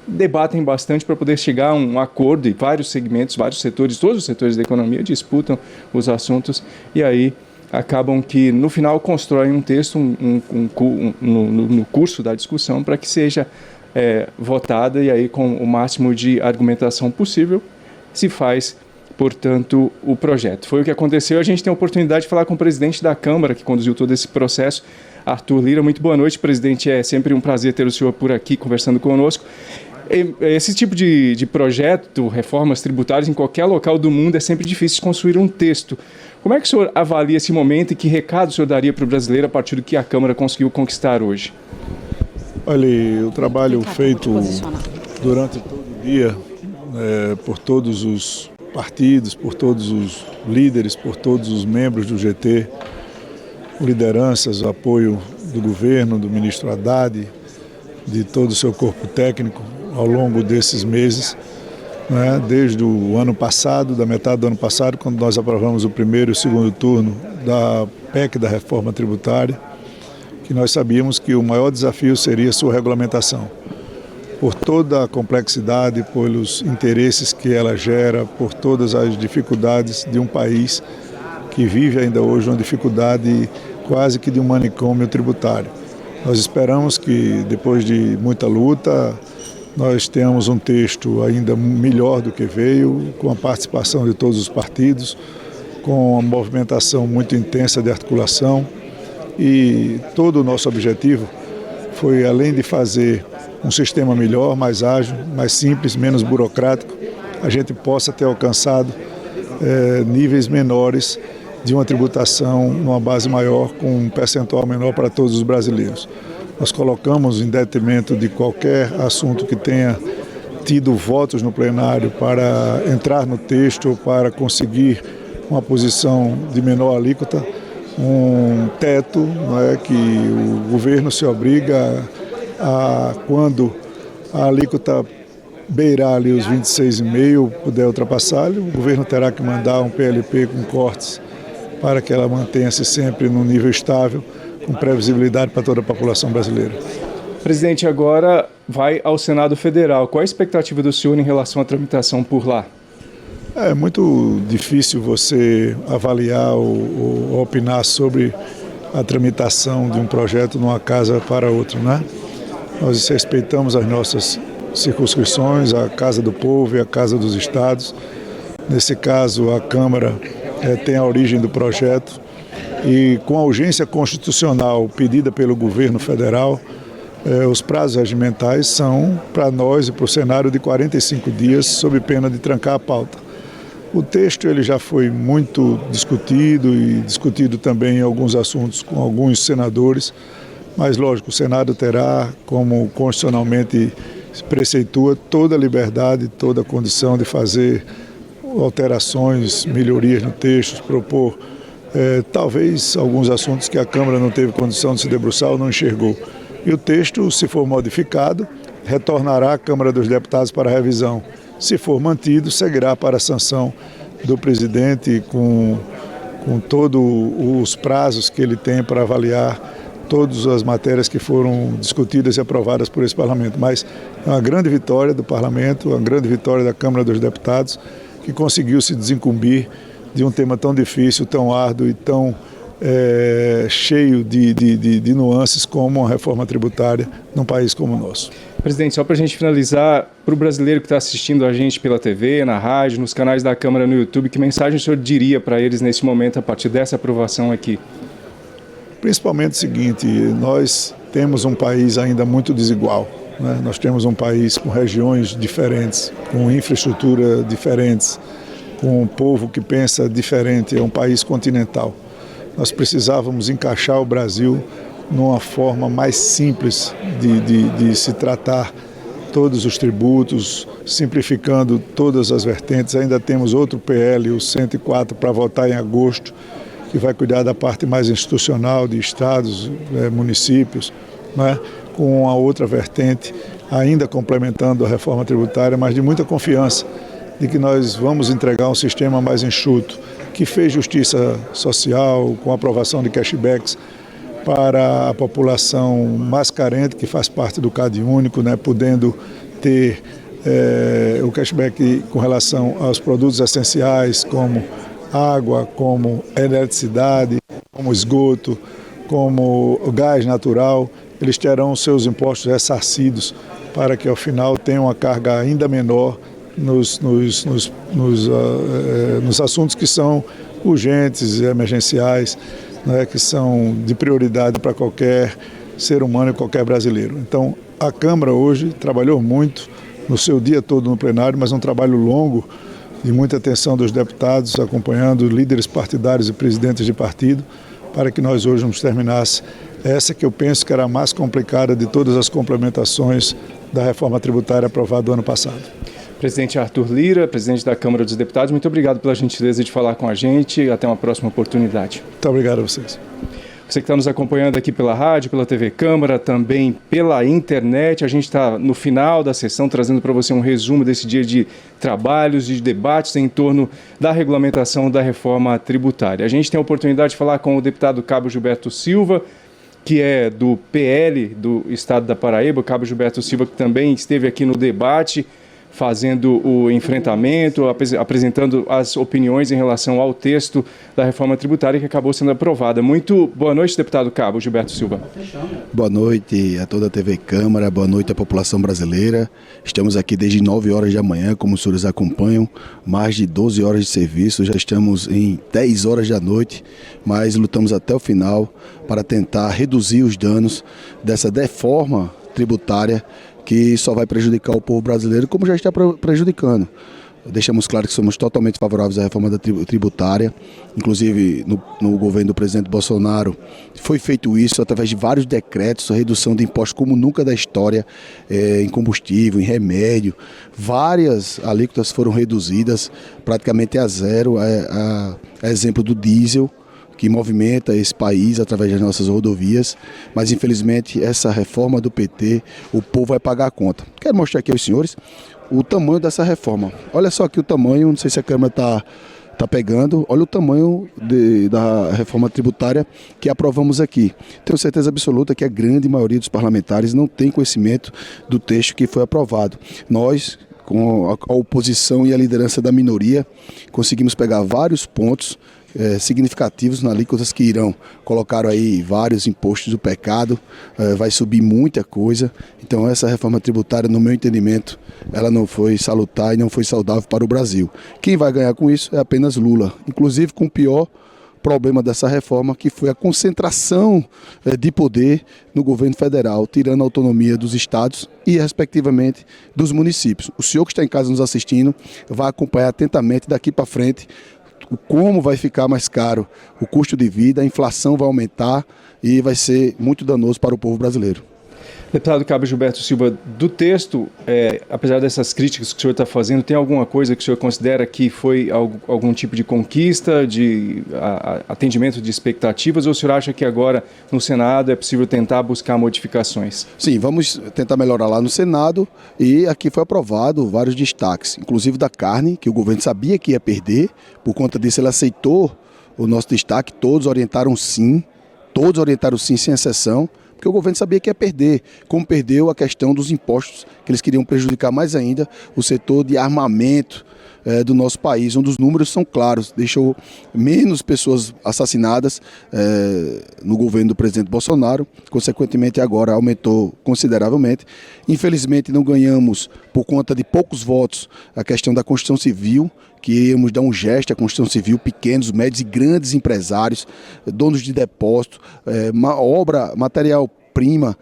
debatem bastante para poder chegar a um acordo, e vários segmentos, vários setores, todos os setores da economia disputam os assuntos e aí acabam que no final constroem um texto no curso da discussão para que seja votada, e aí com o máximo de argumentação possível se faz, portanto, o projeto. Foi o que aconteceu. A gente tem a oportunidade de falar com o presidente da Câmara, que conduziu todo esse processo, Arthur Lira. Muito boa noite, presidente. É sempre um prazer ter o senhor por aqui conversando conosco. Esse tipo de projeto, reformas tributárias, em qualquer local do mundo, é sempre difícil de construir um texto. Como é que o senhor avalia esse momento e que recado o senhor daria para o brasileiro a partir do que a Câmara conseguiu conquistar hoje? Olha, o trabalho feito durante todo o dia por todos os partidos, por todos os líderes, por todos os membros do GT, lideranças, o apoio do governo, do ministro Haddad, de todo o seu corpo técnico ao longo desses meses, né, desde o ano passado, da metade do ano passado, quando nós aprovamos o primeiro e o segundo turno da PEC da reforma tributária, que nós sabíamos que o maior desafio seria a sua regulamentação. Por toda a complexidade, pelos interesses que ela gera, por todas as dificuldades de um país que vive ainda hoje uma dificuldade quase que de um manicômio tributário. Nós esperamos que, depois de muita luta, nós tenhamos um texto ainda melhor do que veio, com a participação de todos os partidos, com uma movimentação muito intensa de articulação, e todo o nosso objetivo foi, além de fazer um sistema melhor, mais ágil, mais simples, menos burocrático, a gente possa ter alcançado níveis menores de uma tributação numa base maior, com um percentual menor para todos os brasileiros. Nós colocamos, em detrimento de qualquer assunto que tenha tido votos no plenário, para entrar no texto, para conseguir uma posição de menor alíquota, um teto, não é, que o governo se obriga a, quando a alíquota beirar ali os 26,5, puder ultrapassar, o governo terá que mandar um PLP com cortes para que ela mantenha-se sempre num nível estável, com previsibilidade para toda a população brasileira. Presidente, agora vai ao Senado Federal. Qual a expectativa do senhor em relação à tramitação por lá? É muito difícil você avaliar ou opinar sobre a tramitação de um projeto de uma casa para outra, né? Nós respeitamos as nossas circunscrições, a Casa do Povo e a Casa dos Estados. Nesse caso, a Câmara tem a origem do projeto e, com a urgência constitucional pedida pelo governo federal, os prazos regimentais são, para nós e para o Senado, de 45 dias, sob pena de trancar a pauta. O texto ele já foi muito discutido e discutido também em alguns assuntos com alguns senadores, mas, lógico, o Senado terá, como constitucionalmente preceitua, toda a liberdade, toda a condição de fazer alterações, melhorias no texto, propor talvez alguns assuntos que a Câmara não teve condição de se debruçar ou não enxergou. E o texto, se for modificado, retornará à Câmara dos Deputados para revisão. Se for mantido, seguirá para a sanção do presidente com todos os prazos que ele tem para avaliar todas as matérias que foram discutidas e aprovadas por esse parlamento. Mas é uma grande vitória do parlamento, uma grande vitória da Câmara dos Deputados, que conseguiu se desincumbir de um tema tão difícil, tão árduo e tão cheio de nuances como uma reforma tributária num país como o nosso. Presidente, só para a gente finalizar, para o brasileiro que está assistindo a gente pela TV, na rádio, nos canais da Câmara no YouTube, que mensagem o senhor diria para eles nesse momento, a partir dessa aprovação aqui? Principalmente o seguinte, nós temos um país ainda muito desigual, né? Nós temos um país com regiões diferentes, com infraestrutura diferentes, com um povo que pensa diferente, é um país continental. Nós precisávamos encaixar o Brasil numa forma mais simples de se tratar todos os tributos, simplificando todas as vertentes. Ainda temos outro PL, o 104, para votar em agosto, que vai cuidar da parte mais institucional de estados, municípios, né, com a outra vertente, ainda complementando a reforma tributária, mas de muita confiança de que nós vamos entregar um sistema mais enxuto, que fez justiça social, com a aprovação de cashbacks para a população mais carente, que faz parte do CAD único, né, podendo ter o cashback com relação aos produtos essenciais, como água, como eletricidade, como esgoto, como gás natural. Eles terão seus impostos ressarcidos para que, ao final, tenham uma carga ainda menor nos assuntos que são urgentes e emergenciais, né, que são de prioridade para qualquer ser humano e qualquer brasileiro. Então, a Câmara hoje trabalhou muito no seu dia todo no plenário, mas um trabalho longo, de muita atenção dos deputados, acompanhando líderes partidários e presidentes de partido, para que nós hoje vamos terminasse essa que eu penso que era a mais complicada de todas as complementações da reforma tributária aprovada no ano passado. Presidente Arthur Lira, presidente da Câmara dos Deputados, muito obrigado pela gentileza de falar com a gente. Até uma próxima oportunidade. Muito obrigado a vocês. Você que está nos acompanhando aqui pela rádio, pela TV Câmara, também pela internet. A gente está no final da sessão trazendo para você um resumo desse dia de trabalhos e de debates em torno da regulamentação da reforma tributária. A gente tem a oportunidade de falar com o deputado Cabo Gilberto Silva, que é do PL do Estado da Paraíba. O Cabo Gilberto Silva, que também esteve aqui no debate, fazendo o enfrentamento, apresentando as opiniões em relação ao texto da reforma tributária que acabou sendo aprovada. Muito boa noite, deputado Cabo Gilberto Silva. Boa noite a toda a TV Câmara, boa noite à população brasileira. Estamos aqui desde 9 horas da manhã, como os senhores acompanham, mais de 12 horas de serviço, já estamos em 10 horas da noite, mas lutamos até o final para tentar reduzir os danos dessa reforma tributária que só vai prejudicar o povo brasileiro, como já está prejudicando. Deixamos claro que somos totalmente favoráveis à reforma tributária, inclusive no governo do presidente Bolsonaro foi feito isso através de vários decretos, a redução de impostos como nunca da história, em combustível, em remédio, várias alíquotas foram reduzidas praticamente a zero, a exemplo do diesel, que movimenta esse país através das nossas rodovias, mas infelizmente essa reforma do PT, o povo vai pagar a conta. Quero mostrar aqui aos senhores o tamanho dessa reforma. Olha só aqui o tamanho, não sei se a câmera está pegando, olha o tamanho da reforma tributária que aprovamos aqui. Tenho certeza absoluta que a grande maioria dos parlamentares não tem conhecimento do texto que foi aprovado. Nós, com a oposição e a liderança da minoria, conseguimos pegar vários pontos significativos na alíquotas que irão. Colocaram aí vários impostos do pecado, vai subir muita coisa. Então essa reforma tributária, no meu entendimento, ela não foi salutar e não foi saudável para o Brasil. Quem vai ganhar com isso é apenas Lula, inclusive com o pior problema dessa reforma, que foi a concentração de poder no governo federal, tirando a autonomia dos estados e, respectivamente, dos municípios. O senhor que está em casa nos assistindo vai acompanhar atentamente daqui para frente como vai ficar mais caro o custo de vida, a inflação vai aumentar e vai ser muito danoso para o povo brasileiro. Deputado Cabo Gilberto Silva, do texto, apesar dessas críticas que o senhor está fazendo, tem alguma coisa que o senhor considera que foi algum tipo de conquista, de atendimento de expectativas, ou o senhor acha que agora no Senado é possível tentar buscar modificações? Sim, vamos tentar melhorar lá no Senado e aqui foi aprovado vários destaques, inclusive da carne, que o governo sabia que ia perder, por conta disso ele aceitou o nosso destaque, todos orientaram sim sem exceção, porque o governo sabia que ia perder, como perdeu a questão dos impostos, que eles queriam prejudicar mais ainda o setor de armamento do nosso país, onde os números são claros, deixou menos pessoas assassinadas no governo do presidente Bolsonaro, consequentemente agora aumentou consideravelmente. Infelizmente não ganhamos, por conta de poucos votos, a questão da Constituição Civil, que íamos dar um gesto à Constituição Civil, pequenos, médios e grandes empresários, donos de depósito, material-prima,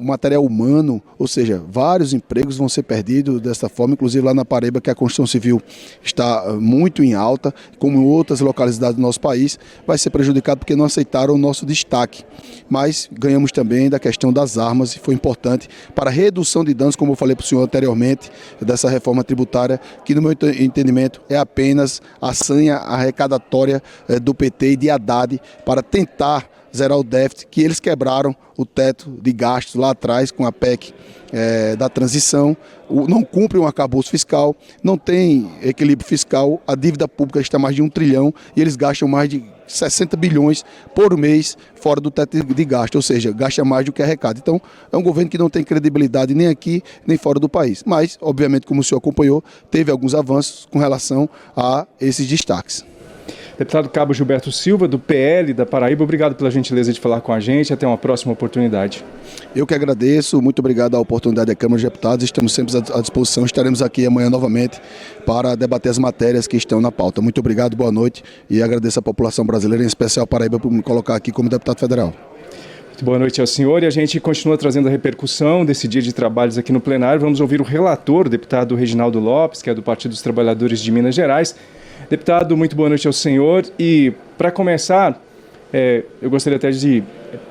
material humano, ou seja, vários empregos vão ser perdidos dessa forma, inclusive lá na Paraíba, que a Constituição Civil está muito em alta, como em outras localidades do nosso país, vai ser prejudicado porque não aceitaram o nosso destaque. Mas ganhamos também da questão das armas e foi importante para a redução de danos, como eu falei para o senhor anteriormente, dessa reforma tributária, que no meu entendimento é apenas a sanha arrecadatória do PT e de Haddad para tentar zerar o déficit, que eles quebraram o teto de gastos lá atrás com a PEC da transição, não cumpre um arcabouço fiscal, não tem equilíbrio fiscal, a dívida pública está mais de 1 trilhão e eles gastam mais de 60 bilhões por mês fora do teto de gasto, ou seja, gasta mais do que arrecada. Então, é um governo que não tem credibilidade nem aqui, nem fora do país. Mas, obviamente, como o senhor acompanhou, teve alguns avanços com relação a esses destaques. Deputado Cabo Gilberto Silva, do PL da Paraíba, obrigado pela gentileza de falar com a gente. Até uma próxima oportunidade. Eu que agradeço, muito obrigado à oportunidade da Câmara de Deputados. Estamos sempre à disposição, estaremos aqui amanhã novamente para debater as matérias que estão na pauta. Muito obrigado, boa noite e agradeço à população brasileira, em especial a Paraíba, por me colocar aqui como deputado federal. Muito boa noite ao senhor e a gente continua trazendo a repercussão desse dia de trabalhos aqui no plenário. Vamos ouvir o relator, o deputado Reginaldo Lopes, que é do Partido dos Trabalhadores de Minas Gerais. Deputado, muito boa noite ao senhor e, para começar, eu gostaria até de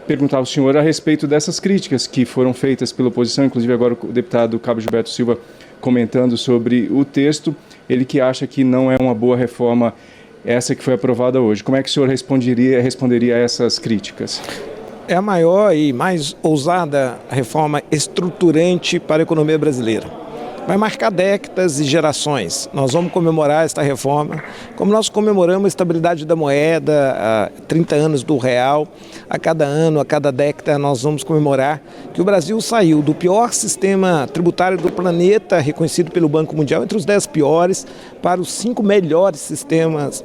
perguntar ao senhor a respeito dessas críticas que foram feitas pela oposição, inclusive agora o deputado Cabo Gilberto Silva comentando sobre o texto, ele que acha que não é uma boa reforma essa que foi aprovada hoje. Como é que o senhor responderia a essas críticas? É a maior e mais ousada reforma estruturante para a economia brasileira. vai marcar décadas e gerações. Nós vamos comemorar esta reforma, como nós comemoramos a estabilidade da moeda, 30 anos do real. A cada ano, a cada década, nós vamos comemorar que o Brasil saiu do pior sistema tributário do planeta, reconhecido pelo Banco Mundial, entre os 10 piores, para os 5 melhores sistemas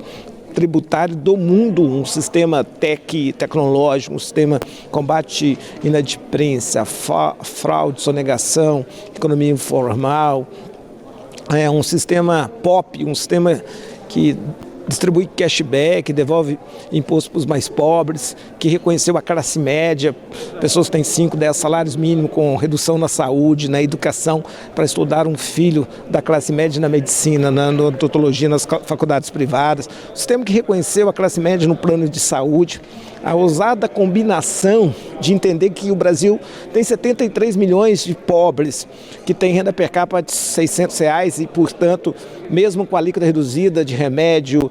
tributário do mundo, um sistema tecnológico, um sistema de combate à inadimplência, fraude, sonegação, economia informal, um sistema POP, um sistema que distribui cashback, devolve imposto para os mais pobres, que reconheceu a classe média, pessoas que têm 5, 10 salários mínimos, com redução na saúde, na educação, para estudar um filho da classe média na medicina, na odontologia, nas faculdades privadas. O sistema que reconheceu a classe média no plano de saúde. A ousada combinação de entender que o Brasil tem 73 milhões de pobres que têm renda per capita de R$600 e, portanto, mesmo com a alíquota reduzida de remédio,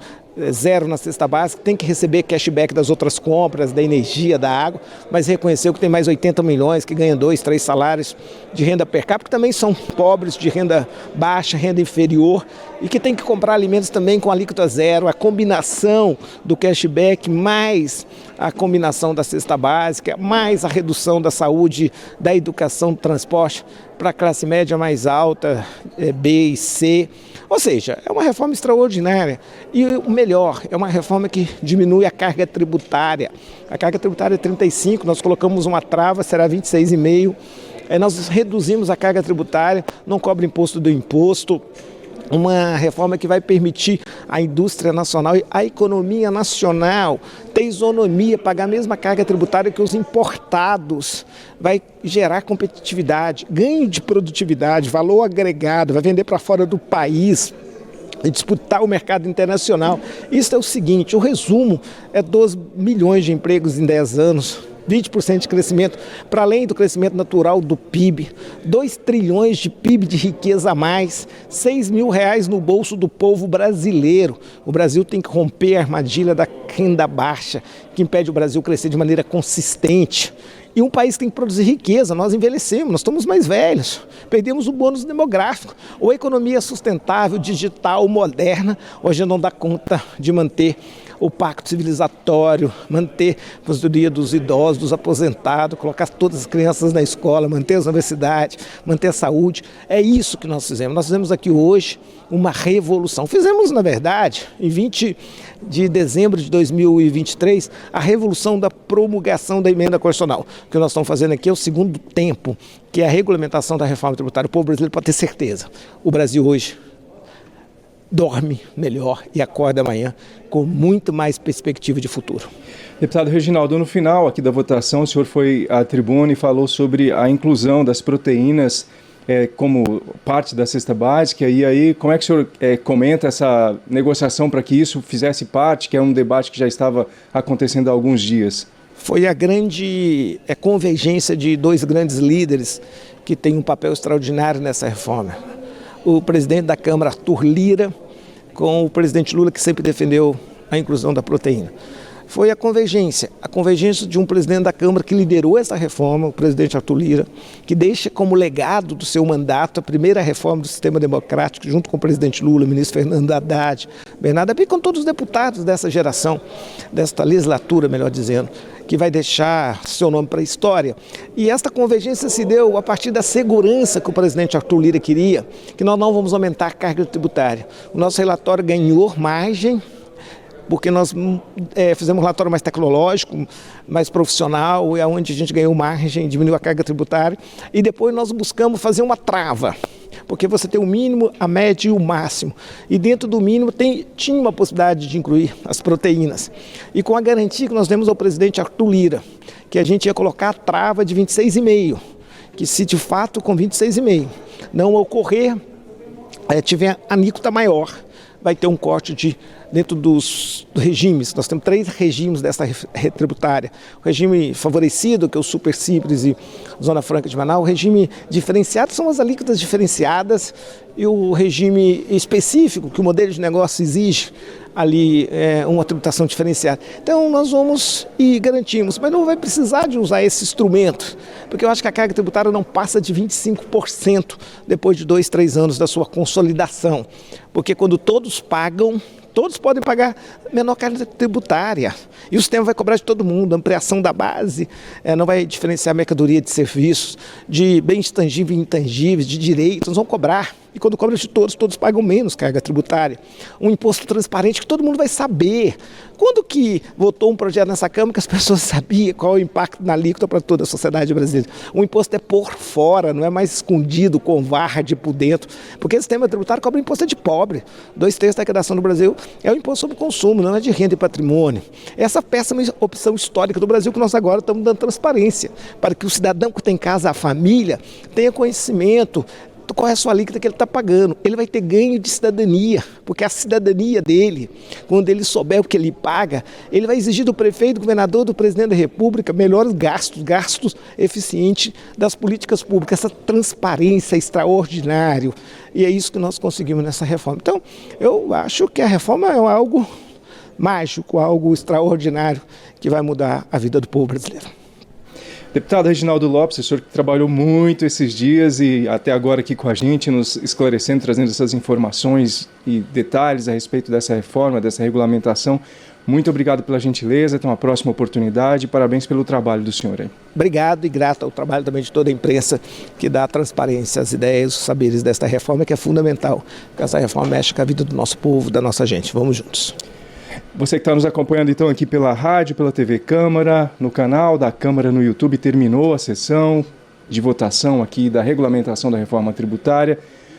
zero na cesta básica, tem que receber cashback das outras compras, da energia, da água, mas reconheceu que tem mais 80 milhões que ganham 2, 3 salários de renda per capita, que também são pobres, de renda baixa, renda inferior, e que tem que comprar alimentos também com alíquota zero. A combinação do cashback mais a combinação da cesta básica, mais a redução da saúde, da educação, do transporte para a classe média mais alta, B e C. Ou seja, é uma reforma extraordinária. E o melhor, é uma reforma que diminui a carga tributária. A carga tributária é 35%, nós colocamos uma trava, será 26,5%. Nós reduzimos a carga tributária, não cobra imposto do imposto. Uma reforma que vai permitir à indústria nacional e à economia nacional ter isonomia, pagar a mesma carga tributária que os importados. Vai gerar competitividade, ganho de produtividade, valor agregado, vai vender para fora do país e disputar o mercado internacional. Isso é o seguinte, o resumo é 12 milhões de empregos em 10 anos, 20% de crescimento, para além do crescimento natural do PIB, 2 trilhões de PIB de riqueza a mais, R$6 mil no bolso do povo brasileiro. O Brasil tem que romper a armadilha da renda baixa, que impede o Brasil crescer de maneira consistente. E um país tem que produzir riqueza, nós envelhecemos, nós estamos mais velhos, perdemos o bônus demográfico. Ou a economia sustentável, digital, moderna, hoje não dá conta de manter o pacto civilizatório, manter a aposentadoria dos idosos, dos aposentados, colocar todas as crianças na escola, manter as universidades, manter a saúde. É isso que nós fizemos. Nós fizemos aqui hoje uma revolução. Fizemos, na verdade, em 20 de dezembro de 2023, a revolução da promulgação da emenda constitucional. O que nós estamos fazendo aqui é o segundo tempo, que é a regulamentação da reforma tributária. O povo brasileiro pode ter certeza. O Brasil hoje dorme melhor e acorda amanhã com muito mais perspectiva de futuro. Deputado Reginaldo, no final aqui da votação, o senhor foi à tribuna e falou sobre a inclusão das proteínas como parte da cesta básica. E aí, como é que o senhor comenta essa negociação para que isso fizesse parte, que é um debate que já estava acontecendo há alguns dias? Foi a grande convergência de 2 grandes líderes que têm um papel extraordinário nessa reforma. O presidente da Câmara, Arthur Lira, com o presidente Lula, que sempre defendeu a inclusão da proteína. Foi a convergência de um presidente da Câmara que liderou essa reforma, o presidente Arthur Lira, que deixa como legado do seu mandato a primeira reforma do sistema democrático, junto com o presidente Lula, o ministro Fernando Haddad, Bernardo Api, com todos os deputados dessa geração, desta legislatura, melhor dizendo, que vai deixar seu nome para a história. E esta convergência se deu a partir da segurança que o presidente Arthur Lira queria, que nós não vamos aumentar a carga tributária. O nosso relatório ganhou margem, porque nós fizemos um relatório mais tecnológico, mais profissional, e onde a gente ganhou margem, diminuiu a carga tributária, e depois nós buscamos fazer uma trava, porque você tem o mínimo, a média e o máximo, e dentro do mínimo tinha uma possibilidade de incluir as proteínas, e com a garantia que nós demos ao presidente Arthur Lira, que a gente ia colocar a trava de 26,5, que se de fato com 26,5 não ocorrer, tiver a alíquota maior, vai ter um corte dentro dos regimes. Nós temos 3 regimes dessa tributária. O regime favorecido, que é o Super Simples e Zona Franca de Manaus. O regime diferenciado são as alíquotas diferenciadas, e o regime específico que o modelo de negócio exige ali uma tributação diferenciada. Então nós vamos e garantimos, mas não vai precisar de usar esse instrumento, porque eu acho que a carga tributária não passa de 25% depois de 2, 3 anos da sua consolidação, porque quando todos pagam, todos podem pagar menor carga tributária. E o sistema vai cobrar de todo mundo. A ampliação da base não vai diferenciar mercadoria de serviços, de bens tangíveis e intangíveis, de direitos. Nós vamos cobrar. E quando cobra de todos, todos pagam menos carga tributária. Um imposto transparente que todo mundo vai saber. Quando que votou um projeto nessa Câmara que as pessoas sabiam qual é o impacto na alíquota para toda a sociedade brasileira? O imposto é por fora, não é mais escondido, covarde por dentro. Porque o sistema tributário cobra imposto de pobre. 2/3 da arrecadação do Brasil é o imposto sobre consumo, não é de renda e patrimônio. Essa péssima opção histórica do Brasil que nós agora estamos dando transparência, para que o cidadão que tem em casa, a família, tenha conhecimento qual é a sua alíquota que ele está pagando. Ele vai ter ganho de cidadania, porque a cidadania dele, quando ele souber o que ele paga, ele vai exigir do prefeito, do governador, do presidente da República melhores gastos eficientes das políticas públicas. Essa transparência é extraordinária, e é isso que nós conseguimos nessa reforma. Então, eu acho que a reforma é algo mágico, algo extraordinário que vai mudar a vida do povo brasileiro. Deputado Reginaldo Lopes, o senhor que trabalhou muito esses dias e até agora aqui com a gente, nos esclarecendo, trazendo essas informações e detalhes a respeito dessa reforma, dessa regulamentação. Muito obrigado pela gentileza, até uma próxima oportunidade. Parabéns pelo trabalho do senhor aí. Obrigado e grato ao trabalho também de toda a imprensa que dá transparência às ideias, os saberes desta reforma, que é fundamental, porque essa reforma mexe com a vida do nosso povo, da nossa gente. Vamos juntos. Você que está nos acompanhando então aqui pela rádio, pela TV Câmara, no canal da Câmara no YouTube, terminou a sessão de votação aqui da regulamentação da reforma tributária.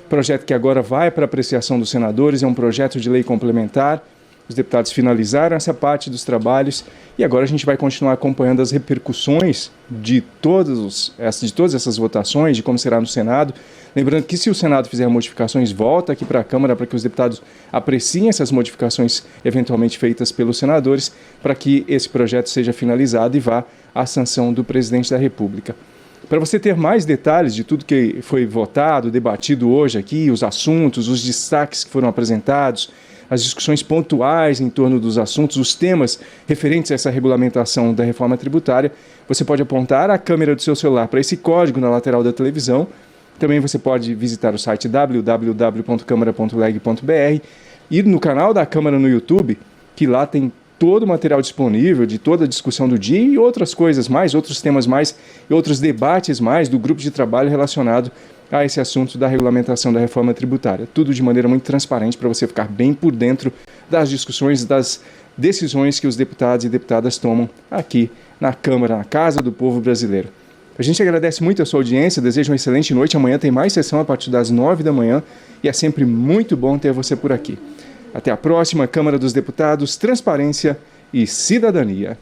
Projeto que agora vai para apreciação dos senadores, é um projeto de lei complementar. Os deputados finalizaram essa parte dos trabalhos e agora a gente vai continuar acompanhando as repercussões de todas essas votações, de como será no Senado. Lembrando que se o Senado fizer modificações, volta aqui para a Câmara para que os deputados apreciem essas modificações eventualmente feitas pelos senadores, para que esse projeto seja finalizado e vá à sanção do presidente da República. Para você ter mais detalhes de tudo que foi votado, debatido hoje aqui, os assuntos, os destaques que foram apresentados, as discussões pontuais em torno dos assuntos, os temas referentes a essa regulamentação da reforma tributária, você pode apontar a câmera do seu celular para esse código na lateral da televisão. Também você pode visitar o site www.câmara.leg.br, ir no canal da Câmara no YouTube, que lá tem todo o material disponível de toda a discussão do dia e outras coisas mais, outros temas mais e outros debates mais do grupo de trabalho relacionado a esse assunto da regulamentação da reforma tributária. Tudo de maneira muito transparente para você ficar bem por dentro das discussões, das decisões que os deputados e deputadas tomam aqui na Câmara, na Casa do Povo Brasileiro. A gente agradece muito a sua audiência, deseja uma excelente noite. Amanhã tem mais sessão a partir das 9 da manhã e é sempre muito bom ter você por aqui. Até a próxima. Câmara dos Deputados, Transparência e Cidadania.